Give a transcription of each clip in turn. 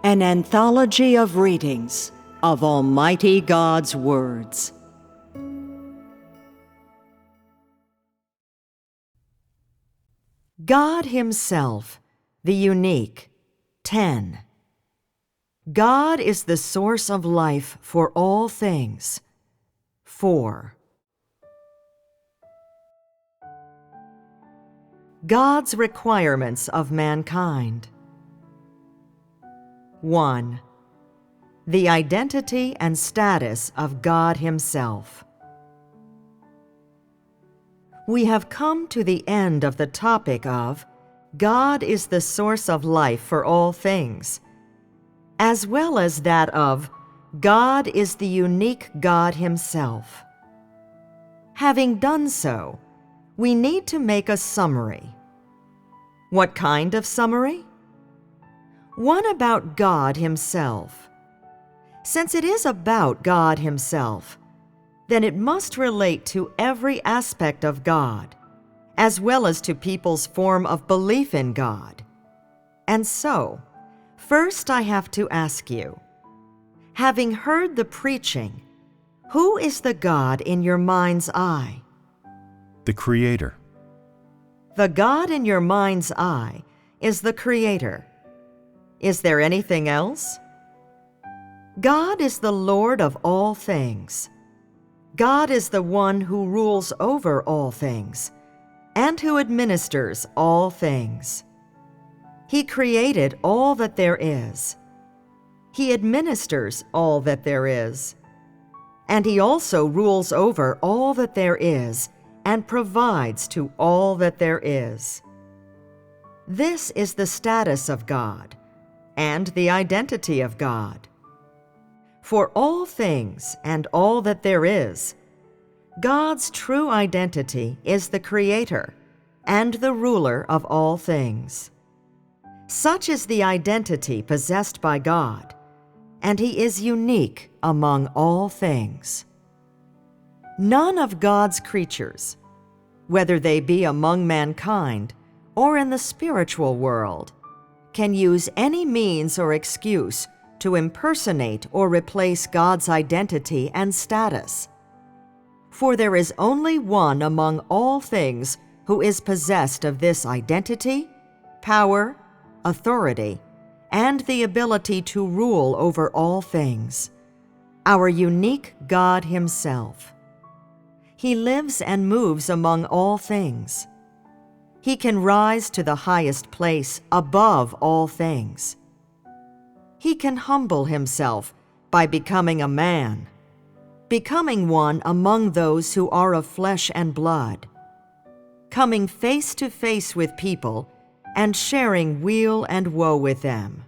An anthology of readings of Almighty God's words. God Himself, the unique. 10. God is the source of life for all things. 4. God's requirements of mankind. 1. The identity and status of God Himself. We have come to the end of the topic of God is the source of life for all things, as well as that of God is the unique God Himself. Having done so, we need to make a summary. What kind of summary? One about God Himself. Since it is about God Himself, then it must relate to every aspect of God, as well as to people's form of belief in God. And so, first I have to ask you, having heard the preaching, who is the God in your mind's eye? The Creator. The God in your mind's eye is the Creator. Is there anything else? God is the Lord of all things. God is the one who rules over all things and who administers all things. He created all that there is. He administers all that there is. And He also rules over all that there is and provides to all that there is. This is the status of God and the identity of God. For all things and all that there is, God's true identity is the Creator and the ruler of all things. Such is the identity possessed by God, and He is unique among all things. None of God's creatures, whether they be among mankind or in the spiritual world, can use any means or excuse to impersonate or replace God's identity and status. For there is only one among all things who is possessed of this identity, power, authority, and the ability to rule over all things, our unique God Himself. He lives and moves among all things. He can rise to the highest place above all things. He can humble Himself by becoming a man, becoming one among those who are of flesh and blood, coming face to face with people and sharing weal and woe with them.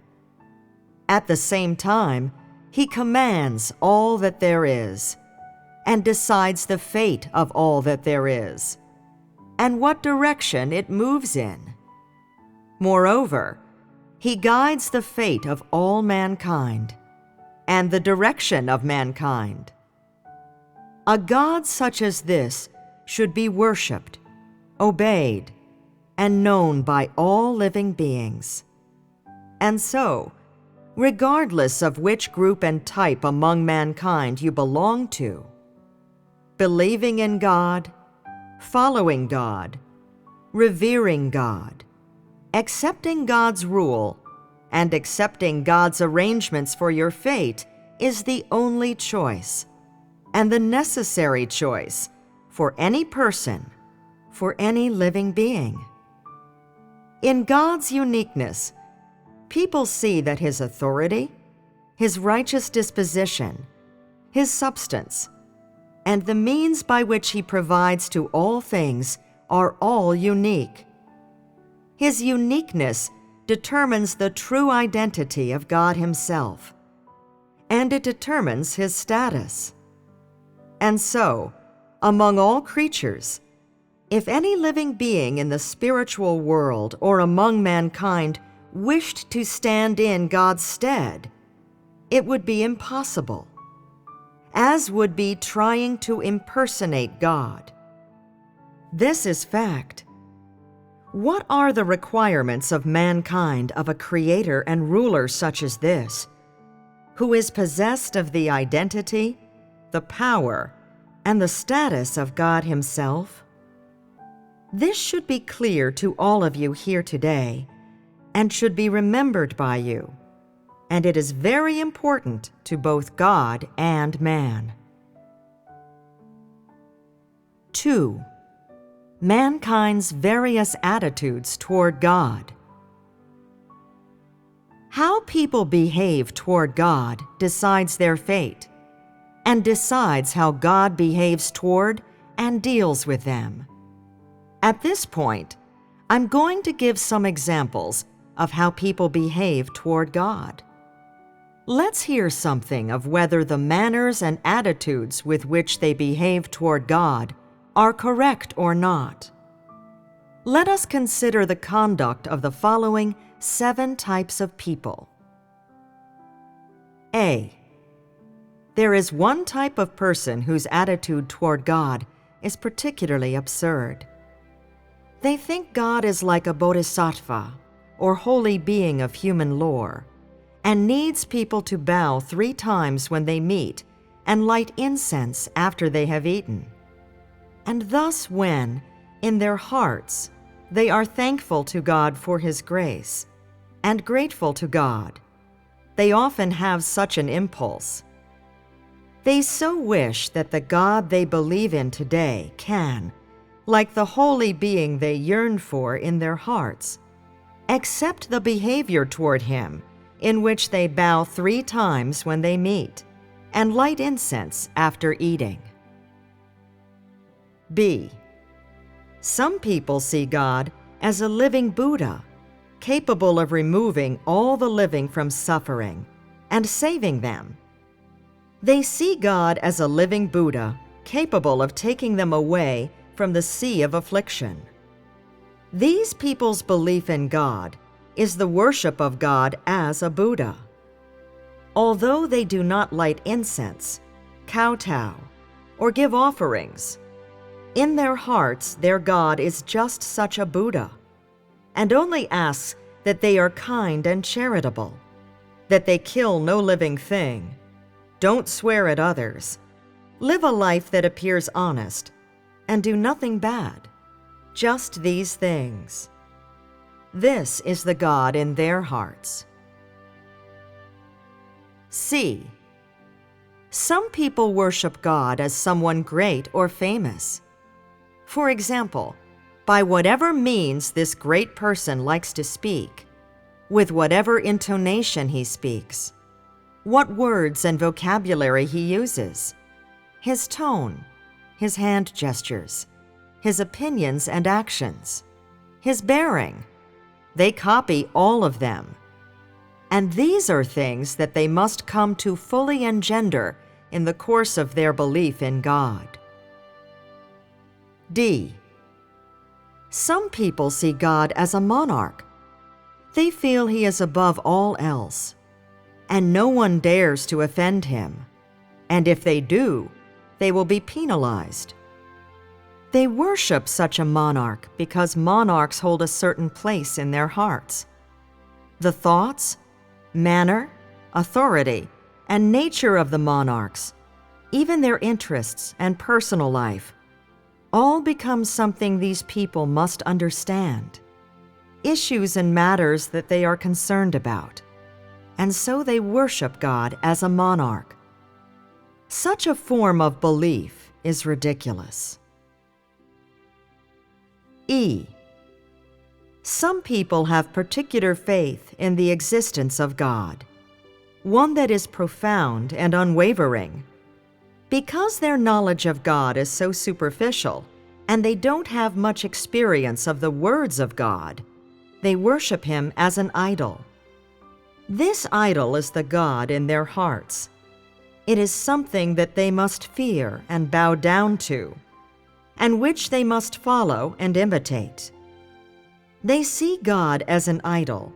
At the same time, He commands all that there is and decides the fate of all that there is and what direction it moves in. Moreover, He guides the fate of all mankind and the direction of mankind. A God such as this should be worshipped, obeyed, and known by all living beings. And so, regardless of which group and type among mankind you belong to, believing in God, following God, revering God, accepting God's rule, and accepting God's arrangements for your fate is the only choice, and the necessary choice for any person, for any living being. In God's uniqueness, people see that His authority, His righteous disposition, His substance, and the means by which He provides to all things are all unique. His uniqueness determines the true identity of God Himself, and it determines His status. And so, among all creatures, if any living being in the spiritual world or among mankind wished to stand in God's stead, it would be impossible, as would be trying to impersonate God. This is fact. What are the requirements of mankind of a creator and ruler such as this, who is possessed of the identity, the power, and the status of God Himself? This should be clear to all of you here today and should be remembered by you, and it is very important to both God and man. 2. Mankind's various attitudes toward God. How people behave toward God decides their fate and decides how God behaves toward and deals with them. At this point, I'm going to give some examples of how people behave toward God. Let's hear something of whether the manners and attitudes with which they behave toward God are correct or not. Let us consider the conduct of the following 7 types of people. A. There is one type of person whose attitude toward God is particularly absurd. They think God is like a bodhisattva, or holy being of human lore, and needs people to bow 3 times when they meet and light incense after they have eaten. And thus when, in their hearts, they are thankful to God for His grace and grateful to God, they often have such an impulse. They so wish that the God they believe in today can, like the holy being they yearn for in their hearts, accept the behavior toward Him in which they bow 3 times when they meet and light incense after eating. B. Some people see God as a living Buddha, capable of removing all the living from suffering and saving them. They see God as a living Buddha, capable of taking them away from the sea of affliction. These people's belief in God is the worship of God as a Buddha. Although they do not light incense, kowtow, or give offerings, in their hearts their God is just such a Buddha, and only asks that they are kind and charitable, that they kill no living thing, don't swear at others, live a life that appears honest, and do nothing bad, just these things. This is the God in their hearts. C. Some people worship God as someone great or famous. For example, by whatever means this great person likes to speak, with whatever intonation he speaks, what words and vocabulary he uses, his tone, his hand gestures, his opinions and actions, his bearing. They copy all of them. And these are things that they must come to fully engender in the course of their belief in God. D. Some people see God as a monarch. They feel He is above all else, and no one dares to offend Him, and if they do, they will be penalized. They worship such a monarch because monarchs hold a certain place in their hearts. The thoughts, manner, authority, and nature of the monarchs, even their interests and personal life, all become something these people must understand, issues and matters that they are concerned about, and so they worship God as a monarch. Such a form of belief is ridiculous. E. Some people have particular faith in the existence of God, one that is profound and unwavering. Because their knowledge of God is so superficial, and they don't have much experience of the words of God, they worship Him as an idol. This idol is the God in their hearts. It is something that they must fear and bow down to, and which they must follow and imitate. They see God as an idol,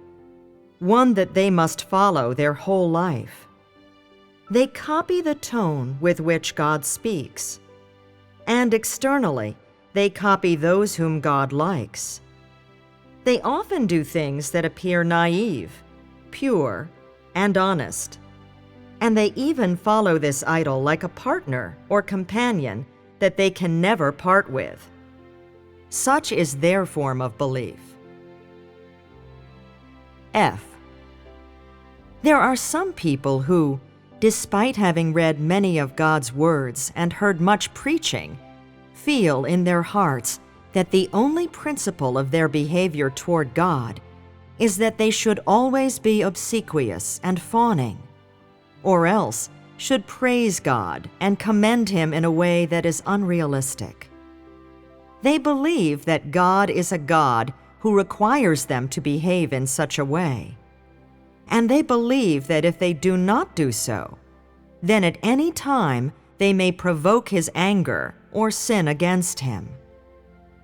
one that they must follow their whole life. They copy the tone with which God speaks, and externally, they copy those whom God likes. They often do things that appear naive, pure, and honest. And they even follow this idol like a partner or companion that they can never part with. Such is their form of belief. F. There are some people who, despite having read many of God's words and heard much preaching, feel in their hearts that the only principle of their behavior toward God is that they should always be obsequious and fawning, or else should praise God and commend Him in a way that is unrealistic. They believe that God is a God who requires them to behave in such a way, and they believe that if they do not do so, then at any time they may provoke His anger or sin against Him,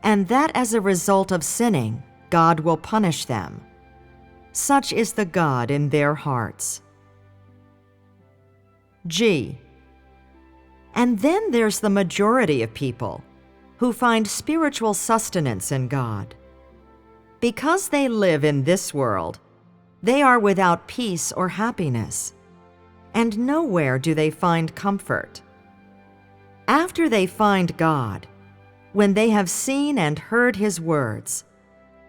and that as a result of sinning, God will punish them. Such is the God in their hearts. G. And then there's the majority of people who find spiritual sustenance in God. Because they live in this world, they are without peace or happiness, and nowhere do they find comfort. After they find God, when they have seen and heard His words,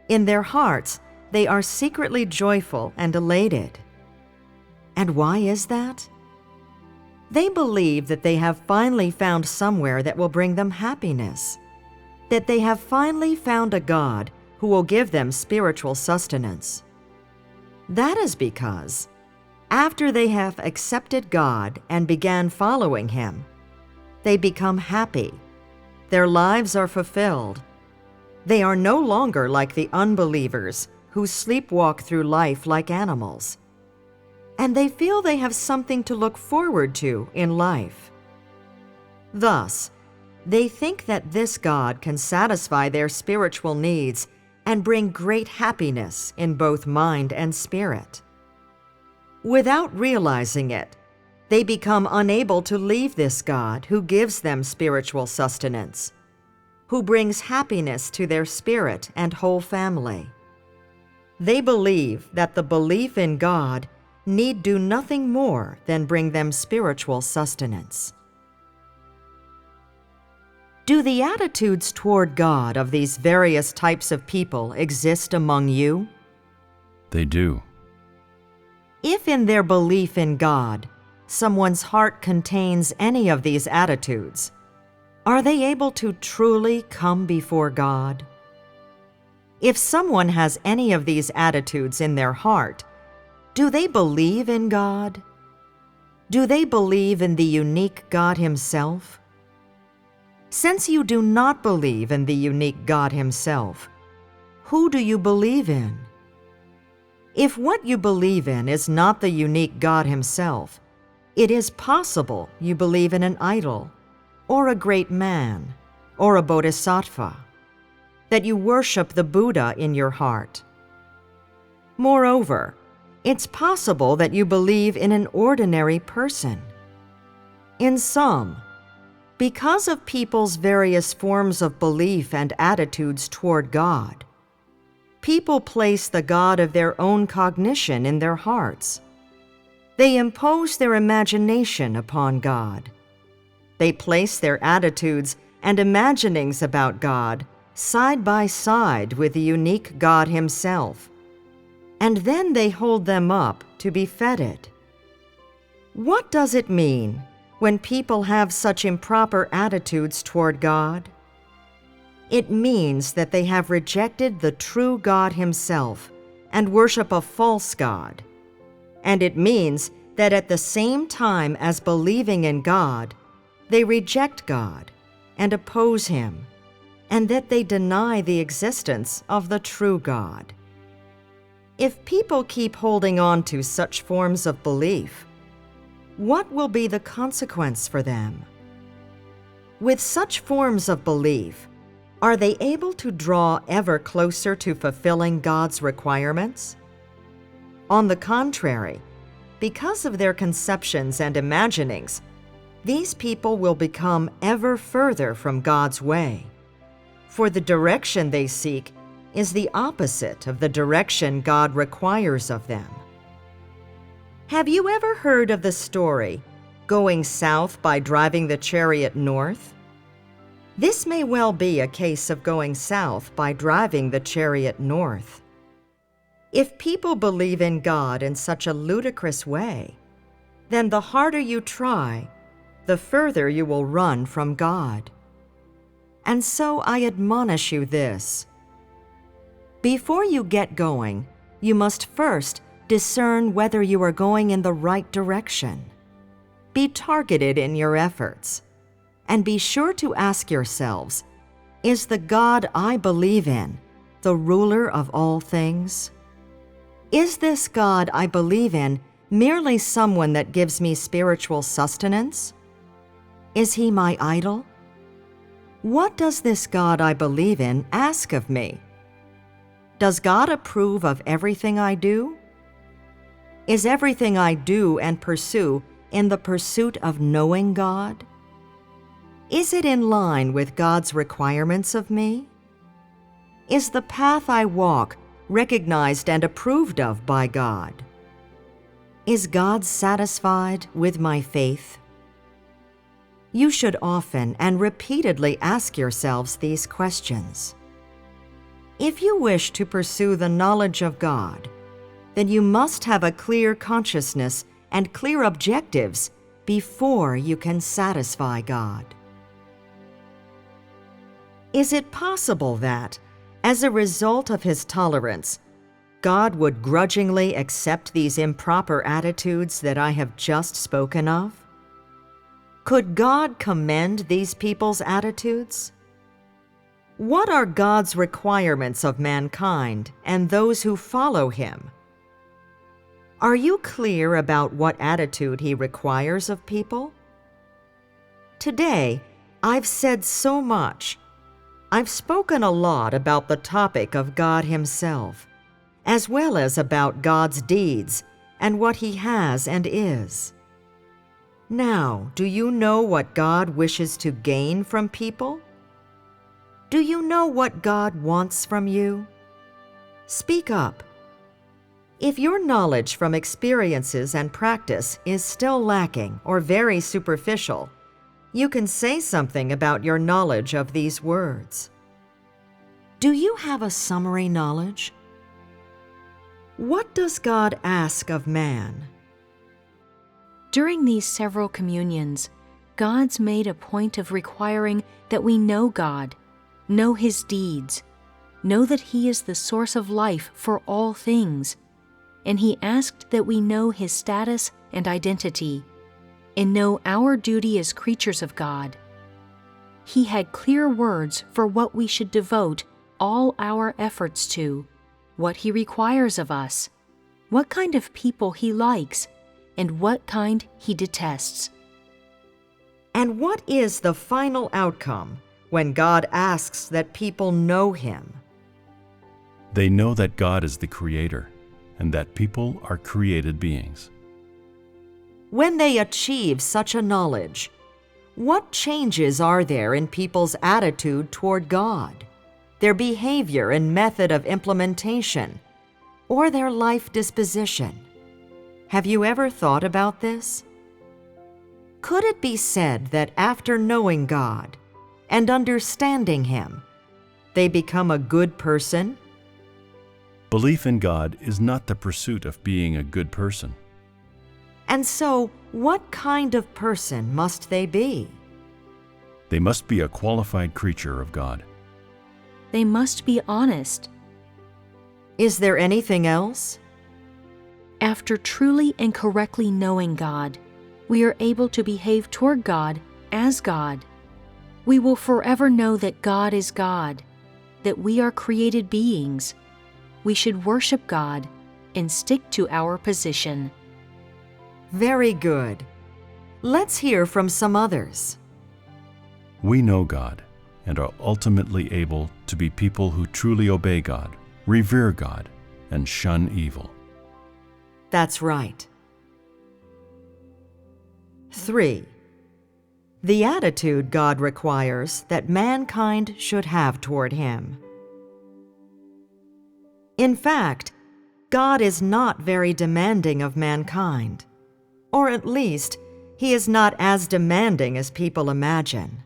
in their hearts they are secretly joyful and elated. And why is that? They believe that they have finally found somewhere that will bring them happiness, that they have finally found a God who will give them spiritual sustenance. That is because, after they have accepted God and began following Him, they become happy. Their lives are fulfilled. They are no longer like the unbelievers who sleepwalk through life like animals. And they feel they have something to look forward to in life. Thus, they think that this God can satisfy their spiritual needs and bring great happiness in both mind and spirit. Without realizing it, they become unable to leave this God who gives them spiritual sustenance, who brings happiness to their spirit and whole family. They believe that the belief in God need do nothing more than bring them spiritual sustenance. Do the attitudes toward God of these various types of people exist among you? They do. If in their belief in God, someone's heart contains any of these attitudes, are they able to truly come before God? If someone has any of these attitudes in their heart, do they believe in God? Do they believe in the unique God Himself? Since you do not believe in the unique God Himself, who do you believe in? If what you believe in is not the unique God Himself, it is possible you believe in an idol, or a great man, or a bodhisattva, that you worship the Buddha in your heart. Moreover, it's possible that you believe in an ordinary person. In sum, because of people's various forms of belief and attitudes toward God, people place the God of their own cognition in their hearts. They impose their imagination upon God. They place their attitudes and imaginings about God side by side with the unique God Himself, and then they hold them up to be feted. What does it mean when people have such improper attitudes toward God? It means that they have rejected the true God Himself and worship a false God. And it means that at the same time as believing in God, they reject God and oppose Him, and that they deny the existence of the true God. If people keep holding on to such forms of belief, what will be the consequence for them? With such forms of belief, are they able to draw ever closer to fulfilling God's requirements? On the contrary, because of their conceptions and imaginings, these people will become ever further from God's way, for the direction they seek is the opposite of the direction God requires of them. Have you ever heard of the story, going south by driving the chariot north? This may well be a case of going south by driving the chariot north. If people believe in God in such a ludicrous way, then the harder you try, the further you will run from God. And so I admonish you this. Before you get going, you must first discern whether you are going in the right direction. Be targeted in your efforts, and be sure to ask yourselves, is the God I believe in the ruler of all things? Is this God I believe in merely someone that gives me spiritual sustenance? Is he my idol? What does this God I believe in ask of me? Does God approve of everything I do? Is everything I do and pursue in the pursuit of knowing God? Is it in line with God's requirements of me? Is the path I walk recognized and approved of by God? Is God satisfied with my faith? You should often and repeatedly ask yourselves these questions. If you wish to pursue the knowledge of God, then you must have a clear consciousness and clear objectives before you can satisfy God. Is it possible that, as a result of his tolerance, God would grudgingly accept these improper attitudes that I have just spoken of? Could God commend these people's attitudes? What are God's requirements of mankind and those who follow him? Are you clear about what attitude he requires of people? Today, I've said so much. I've spoken a lot about the topic of God himself, as well as about God's deeds and what he has and is. Now, do you know what God wishes to gain from people? Do you know what God wants from you? Speak up. If your knowledge from experiences and practice is still lacking or very superficial, you can say something about your knowledge of these words. Do you have a summary knowledge? What does God ask of man? During these several communions, God's made a point of requiring that we know God, know his deeds, know that he is the source of life for all things, and he asked that we know his status and identity, and know our duty as creatures of God. He had clear words for what we should devote all our efforts to, what he requires of us, what kind of people he likes, and what kind he detests. And what is the final outcome when God asks that people know him? They know that God is the Creator and that people are created beings. When they achieve such a knowledge, what changes are there in people's attitude toward God, their behavior and method of implementation, or their life disposition? Have you ever thought about this? Could it be said that after knowing God and understanding him, they become a good person? Belief in God is not the pursuit of being a good person. And so, what kind of person must they be? They must be a qualified creature of God. They must be honest. Is there anything else? After truly and correctly knowing God, we are able to behave toward God as God. We will forever know that God is God, that we are created beings. We should worship God and stick to our position. Very good. Let's hear from some others. We know God and are ultimately able to be people who truly obey God, revere God, and shun evil. That's right. 3. The attitude God requires that mankind should have toward him. In fact, God is not very demanding of mankind, or at least, He is not as demanding as people imagine.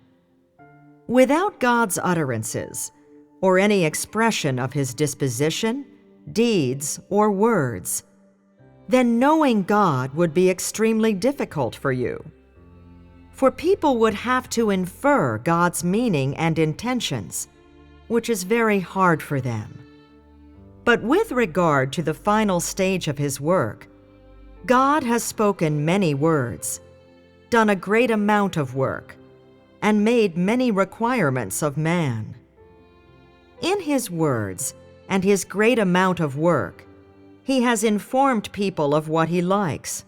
Without God's utterances, or any expression of His disposition, deeds, or words, then knowing God would be extremely difficult for you. For people would have to infer God's meaning and intentions, which is very hard for them. But with regard to the final stage of His work, God has spoken many words, done a great amount of work, and made many requirements of man. In His words and His great amount of work, He has informed people of what He likes,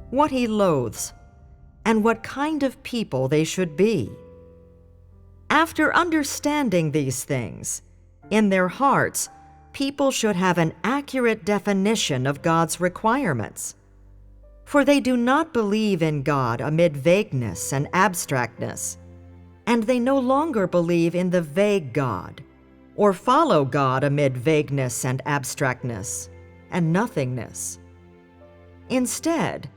what He loathes, and what kind of people they should be. After understanding these things, in their hearts, people should have an accurate definition of God's requirements. For they do not believe in God amid vagueness and abstractness, and they no longer believe in the vague God, or follow God amid vagueness and abstractness and nothingness. Instead,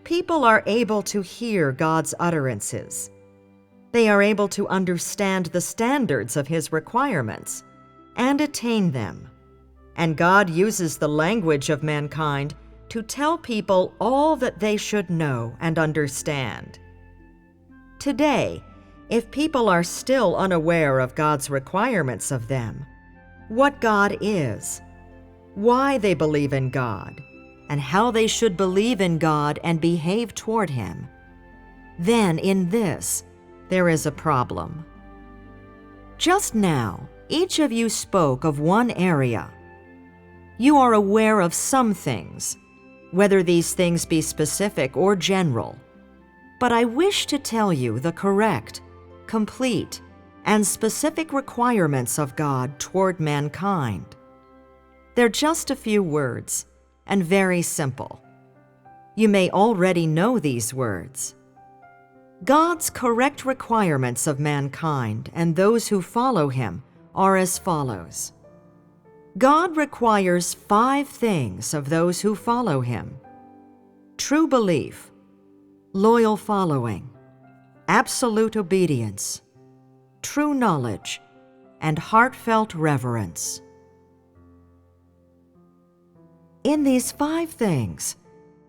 people are able to hear God's utterances. They are able to understand the standards of His requirements and attain them. And God uses the language of mankind to tell people all that they should know and understand. Today, if people are still unaware of God's requirements of them, what God is, why they believe in God, and how they should believe in God and behave toward Him, then in this there is a problem. Just now, each of you spoke of one area. You are aware of some things, whether these things be specific or general. But I wish to tell you the correct, complete, and specific requirements of God toward mankind. They're just a few words, and very simple. You may already know these words. God's correct requirements of mankind and those who follow Him are as follows. God requires 5 things of those who follow Him: true belief, loyal following, absolute obedience, true knowledge, and heartfelt reverence. In these 5 things,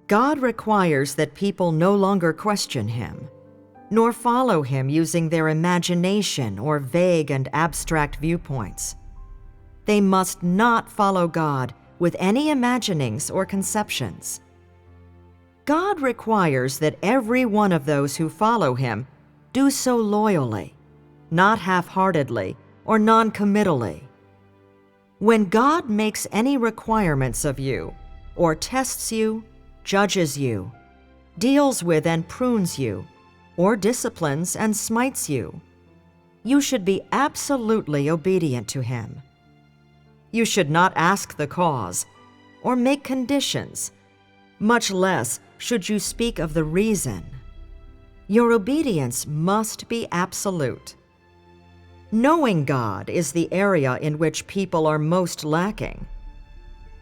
God requires that people no longer question Him, nor follow Him using their imagination or vague and abstract viewpoints. They must not follow God with any imaginings or conceptions. God requires that every one of those who follow Him do so loyally, not half-heartedly or non-committally. When God makes any requirements of you, or tests you, judges you, deals with and prunes you, or disciplines and smites you, you should be absolutely obedient to Him. You should not ask the cause, or make conditions, much less should you speak of the reason. Your obedience must be absolute. Knowing God is the area in which people are most lacking.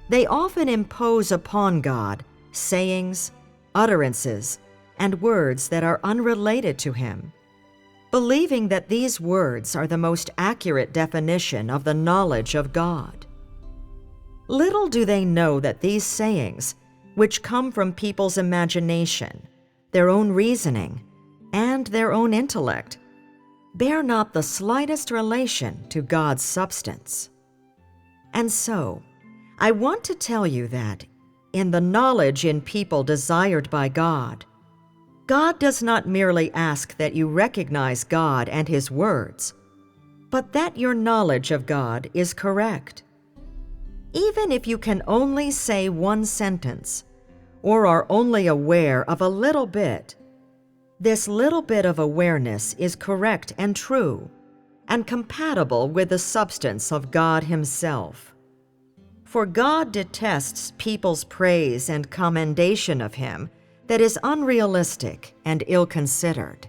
They often impose upon God sayings, utterances, and words that are unrelated to Him, believing that these words are the most accurate definition of the knowledge of God. Little do they know that these sayings, which come from people's imagination, their own reasoning, and their own intellect, bear not the slightest relation to God's substance. And so, I want to tell you that, in the knowledge in people desired by God, God does not merely ask that you recognize God and His words, but that your knowledge of God is correct. Even if you can only say one sentence, or are only aware of a little bit, this little bit of awareness is correct and true, and compatible with the substance of God Himself. For God detests people's praise and commendation of Him that is unrealistic and ill-considered.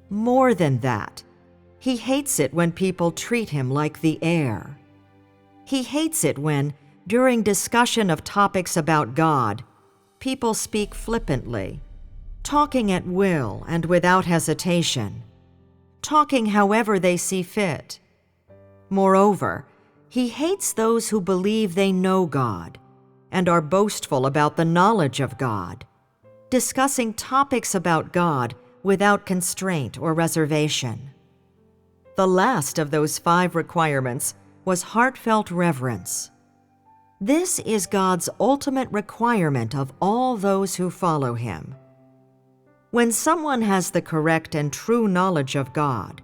More than that, He hates it when people treat Him like the air. He hates it when, during discussion of topics about God, people speak flippantly, talking at will and without hesitation, talking however they see fit. Moreover, he hates those who believe they know God and are boastful about the knowledge of God, discussing topics about God without constraint or reservation. The last of those 5 requirements was heartfelt reverence. This is God's ultimate requirement of all those who follow Him. When someone has the correct and true knowledge of God,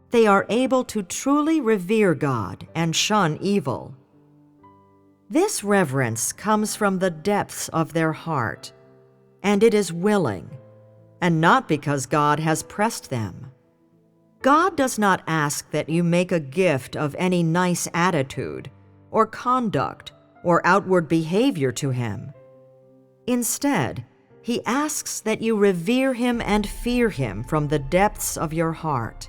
they are able to truly revere God and shun evil. This reverence comes from the depths of their heart, and it is willing, and not because God has pressed them. God does not ask that you make a gift of any nice attitude, or conduct, or outward behavior to Him. Instead, He asks that you revere Him and fear Him from the depths of your heart.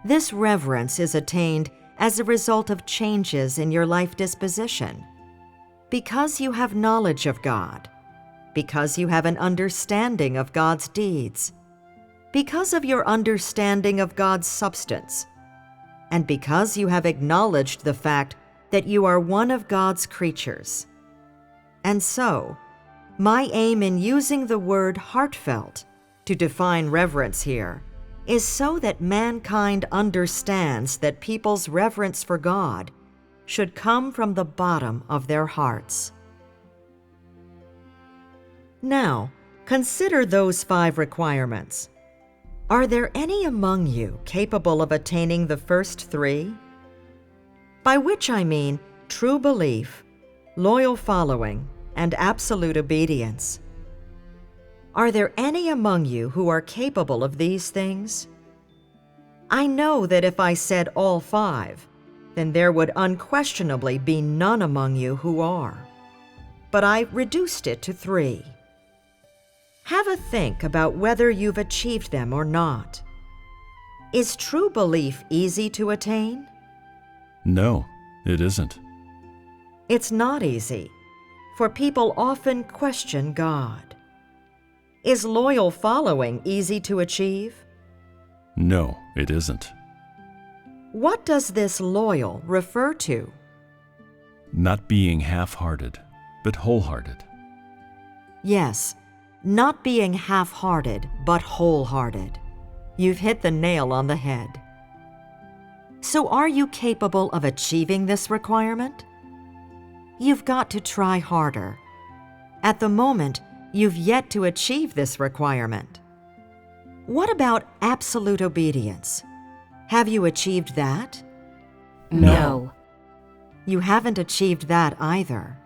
This reverence is attained as a result of changes in your life disposition, because you have knowledge of God, because you have an understanding of God's deeds, because of your understanding of God's substance, and because you have acknowledged the fact that you are one of God's creatures. And so, my aim in using the word heartfelt to define reverence here is so that mankind understands that people's reverence for God should come from the bottom of their hearts. Now, consider those 5 requirements. Are there any among you capable of attaining the first 3? By which I mean true belief, loyal following, and absolute obedience. Are there any among you who are capable of these things? I know that if I said all 5, then there would unquestionably be none among you who are. But I reduced it to 3. Have a think about whether you've achieved them or not. Is true belief easy to attain? No, it isn't. It's not easy, for people often question God. Is loyal following easy to achieve? No, it isn't. What does this loyal refer to? Not being half-hearted, but wholehearted. Yes, not being half-hearted, but wholehearted. You've hit the nail on the head. So are you capable of achieving this requirement? You've got to try harder. At the moment, you've yet to achieve this requirement. What about absolute obedience? Have you achieved that? No. You haven't achieved that either.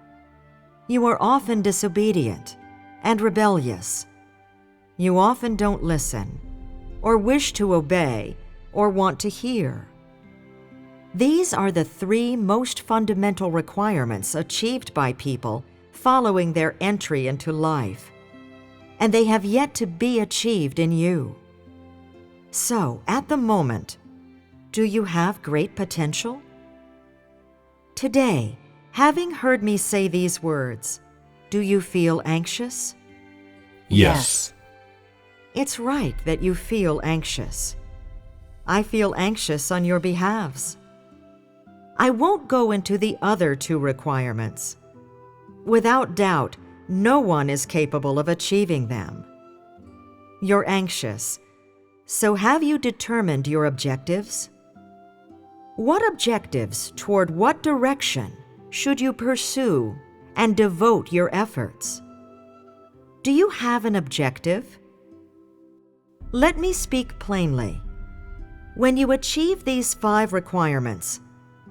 You are often disobedient and rebellious. You often don't listen, or wish to obey, or want to hear. These are the 3 most fundamental requirements achieved by people following their entry into life, and they have yet to be achieved in you. So, at the moment, do you have great potential? Today, having heard me say these words, do you feel anxious? Yes. It's right that you feel anxious. I feel anxious on your behalves. I won't go into the other 2 requirements. Without doubt, no one is capable of achieving them. You're anxious, so have you determined your objectives? What objectives toward what direction should you pursue and devote your efforts? Do you have an objective? Let me speak plainly. When you achieve these 5 requirements,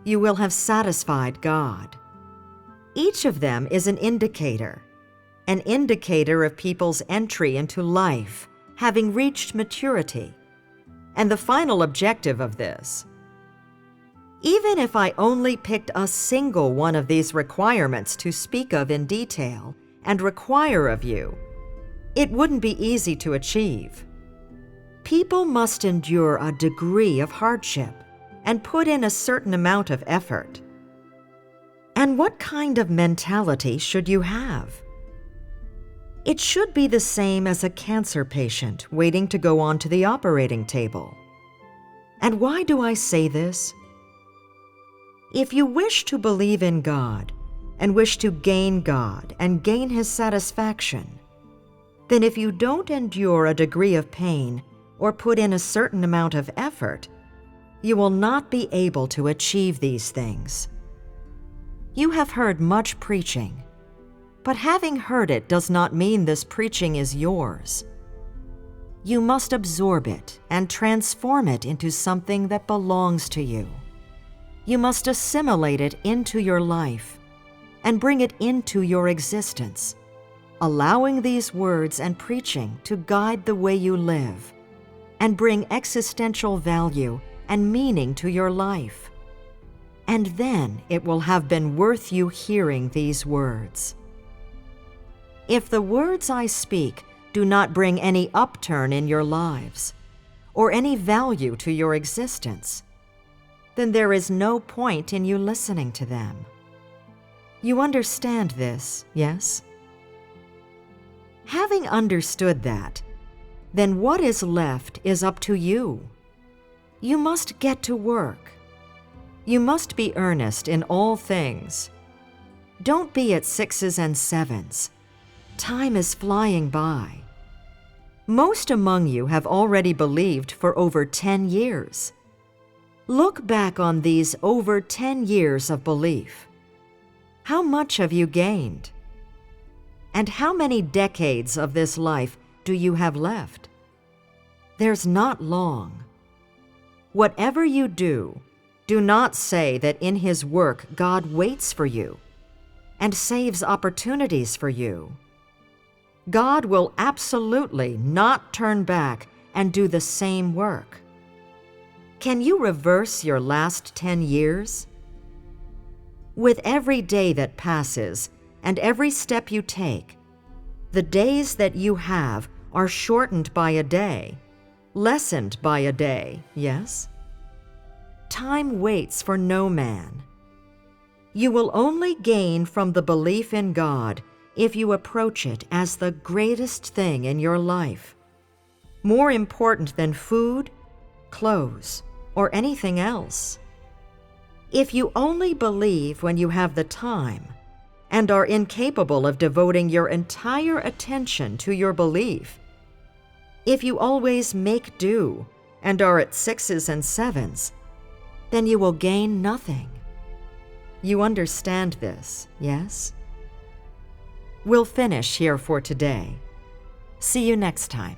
you will have satisfied God. Each of them is an indicator of people's entry into life, having reached maturity, and the final objective of this. Even if I only picked a single one of these requirements to speak of in detail and require of you, it wouldn't be easy to achieve. People must endure a degree of hardship and put in a certain amount of effort. And what kind of mentality should you have? It should be the same as a cancer patient waiting to go on to the operating table. And why do I say this? If you wish to believe in God and wish to gain God and gain His satisfaction, then if you don't endure a degree of pain or put in a certain amount of effort, you will not be able to achieve these things. You have heard much preaching, but having heard it does not mean this preaching is yours. You must absorb it and transform it into something that belongs to you. You must assimilate it into your life and bring it into your existence, allowing these words and preaching to guide the way you live and bring existential value and meaning to your life. And then it will have been worth you hearing these words. If the words I speak do not bring any upturn in your lives or any value to your existence, then there is no point in you listening to them. You understand this, yes? Having understood that, then what is left is up to you. You must get to work. You must be earnest in all things. Don't be at 6s and 7s. Time is flying by. Most among you have already believed for over 10 years. Look back on these over 10 years of belief. How much have you gained? And how many decades of this life do you have left? There's not long. Whatever you do, do not say that in His work God waits for you and saves opportunities for you. God will absolutely not turn back and do the same work. Can you reverse your last 10 years? With every day that passes and every step you take, the days that you have are shortened by a day, lessened by a day, yes? Time waits for no man. You will only gain from the belief in God if you approach it as the greatest thing in your life, more important than food, clothes, or anything else. If you only believe when you have the time and are incapable of devoting your entire attention to your belief, if you always make do and are at 6s and 7s, then you will gain nothing. You understand this, yes? We'll finish here for today. See you next time.